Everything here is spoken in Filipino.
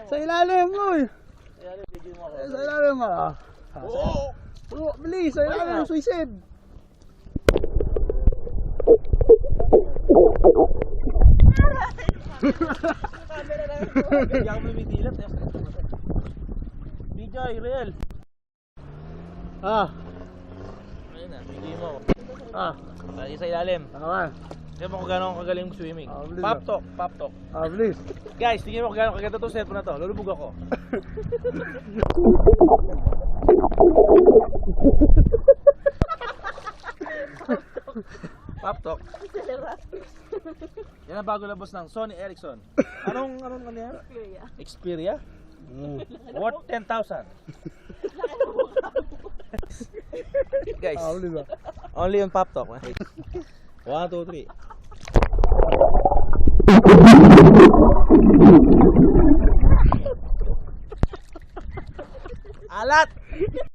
Sa ilalim mo eh. Sa Sa ilalim mo. Oo, bilis. Sa ilalim mo, suicide. Hindi ako bumitilat. Video, real. Ah, Ayun na, video mo. ah, Lagi sa ilalim. tama. Tingnan mo kung gano'ng kagaling swimming. Bilis Pop ah. talk, pop talk. Ah, bilis. Guys, tingnan mo kung gano'ng kaganda itong cellphone na to. Lulubog ako. Pop talk. Yan ang bago labas ng Sony Ericsson. Anong ano yan? Xperia. Worth 10,000. Guys, Ah, bilis ah. only on Pop Talk. 1, 2, 3. Alat!